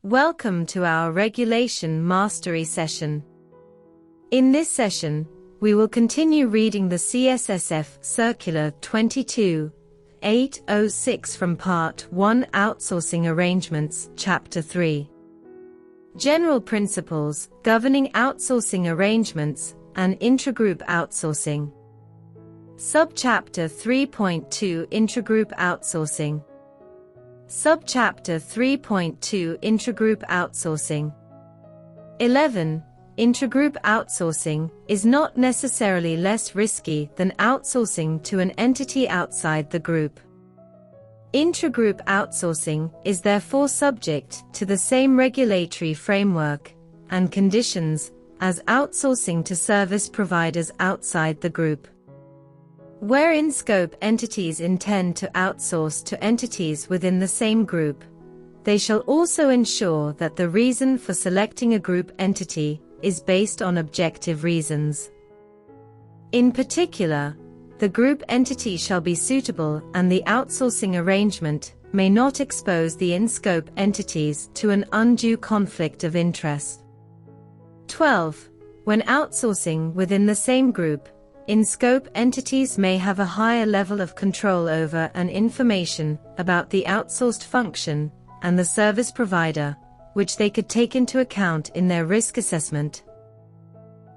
Welcome to our Regulation Mastery session. In this session, we will continue reading the CSSF Circular 22-806 from Part 1 Outsourcing Arrangements, Chapter 3. General Principles Governing Outsourcing Arrangements and Intragroup Outsourcing. Subchapter 3.2 Intragroup Outsourcing. Subchapter 3.2 Intragroup Outsourcing. 11. Intragroup outsourcing is not necessarily less risky than outsourcing to an entity outside the group. Intragroup outsourcing is therefore subject to the same regulatory framework and conditions as outsourcing to service providers outside the group. Where in-scope entities intend to outsource to entities within the same group, they shall also ensure that the reason for selecting a group entity is based on objective reasons. In particular, the group entity shall be suitable and the outsourcing arrangement may not expose the in-scope entities to an undue conflict of interest. 12. When outsourcing within the same group, in-scope entities may have a higher level of control over and information about the outsourced function and the service provider, which they could take into account in their risk assessment.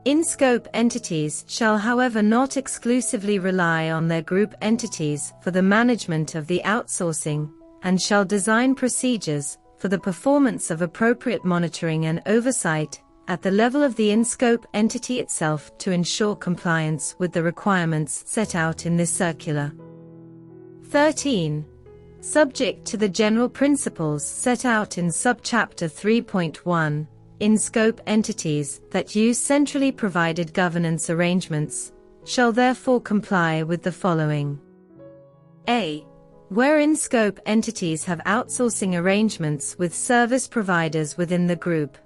In-scope entities shall however not exclusively rely on their group entities for the management of the outsourcing, and shall design procedures for the performance of appropriate monitoring and oversight at the level of the in-scope entity itself to ensure compliance with the requirements set out in this circular. 13. Subject to the general principles set out in Subchapter 3.1, in-scope entities that use centrally provided governance arrangements shall therefore comply with the following. A. Where in-scope entities have outsourcing arrangements with service providers within the group,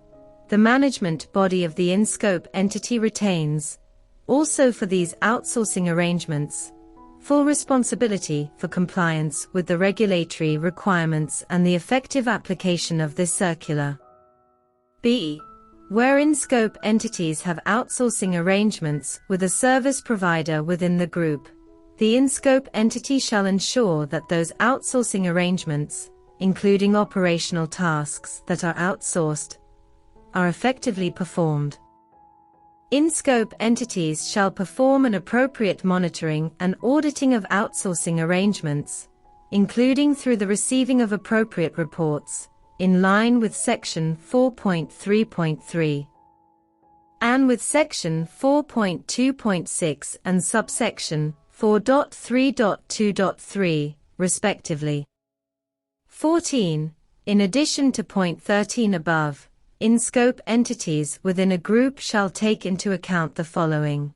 the management body of the in-scope entity retains, also for these outsourcing arrangements, full responsibility for compliance with the regulatory requirements and the effective application of this circular. B. Where in-scope entities have outsourcing arrangements with a service provider within the group, the in-scope entity shall ensure that those outsourcing arrangements, including operational tasks that are outsourced, are effectively performed. In-scope entities shall perform an appropriate monitoring and auditing of outsourcing arrangements, including through the receiving of appropriate reports, in line with Section 4.3.3 and with Section 4.2.6 and subsection 4.3.2.3, respectively. 14. In addition to point 13 above, in-scope entities within a group shall take into account the following.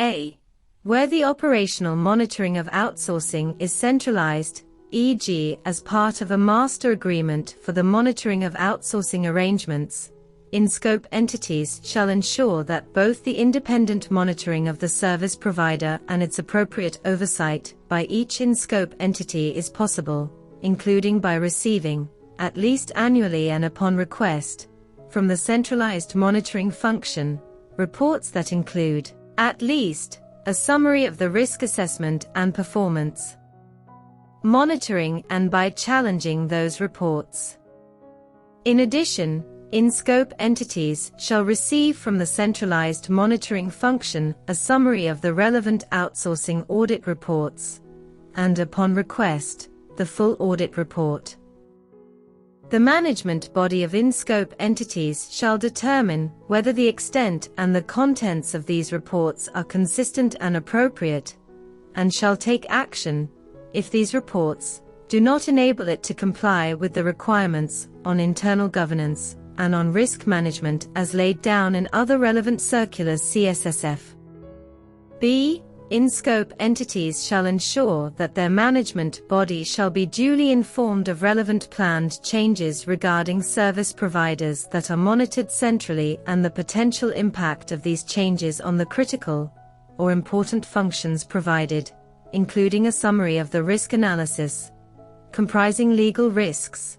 A. Where the operational monitoring of outsourcing is centralized, e.g. as part of a master agreement for the monitoring of outsourcing arrangements, in-scope entities shall ensure that both the independent monitoring of the service provider and its appropriate oversight by each in-scope entity is possible, including by receiving, at least annually and upon request, from the centralized monitoring function, reports that include, at least, a summary of the risk assessment and performance monitoring and by challenging those reports. In addition, in-scope entities shall receive from the centralized monitoring function a summary of the relevant outsourcing audit reports, and upon request, the full audit report. The management body of in-scope entities shall determine whether the extent and the contents of these reports are consistent and appropriate, and shall take action if these reports do not enable it to comply with the requirements on internal governance and on risk management as laid down in other relevant circulars CSSF. B. In-scope entities shall ensure that their management body shall be duly informed of relevant planned changes regarding service providers that are monitored centrally and the potential impact of these changes on the critical or important functions provided, including a summary of the risk analysis, comprising legal risks,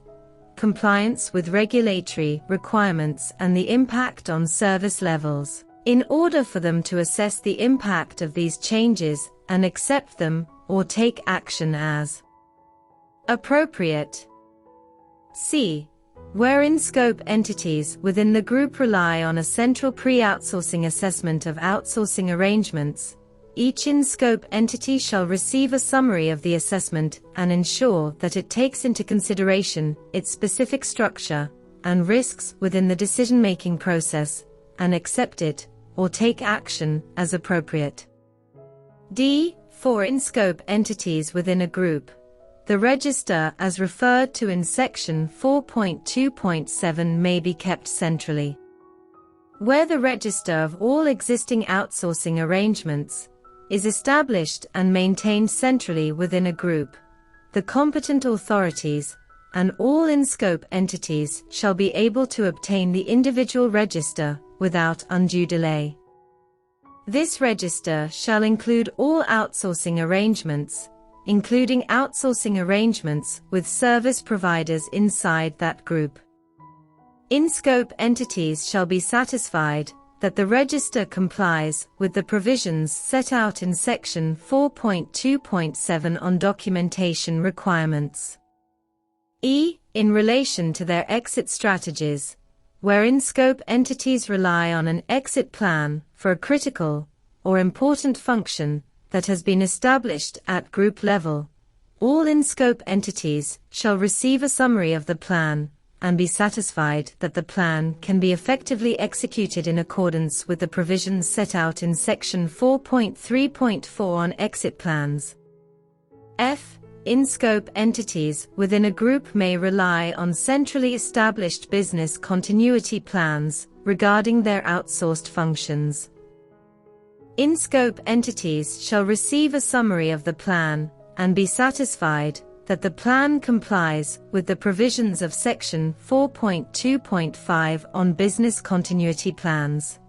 compliance with regulatory requirements and the impact on service levels, in order for them to assess the impact of these changes and accept them or take action as appropriate. C. Where in-scope entities within the group rely on a central pre-outsourcing assessment of outsourcing arrangements, each in-scope entity shall receive a summary of the assessment and ensure that it takes into consideration its specific structure and risks within the decision-making process, and accept it or take action as appropriate. D. For in-scope entities within a group, the register as referred to in section 4.2.7 may be kept centrally. Where the register of all existing outsourcing arrangements is established and maintained centrally within a group, the competent authorities and all in-scope entities shall be able to obtain the individual register without undue delay. This register shall include all outsourcing arrangements, including outsourcing arrangements with service providers inside that group. In-scope entities shall be satisfied that the register complies with the provisions set out in section 4.2.7 on documentation requirements. E. In relation to their exit strategies, where in-scope entities rely on an exit plan for a critical or important function that has been established at group level, all in-scope entities shall receive a summary of the plan and be satisfied that the plan can be effectively executed in accordance with the provisions set out in section 4.3.4 on exit plans. F. In-scope entities within a group may rely on centrally established business continuity plans regarding their outsourced functions. In-scope entities shall receive a summary of the plan and be satisfied that the plan complies with the provisions of section 4.2.5 on business continuity plans.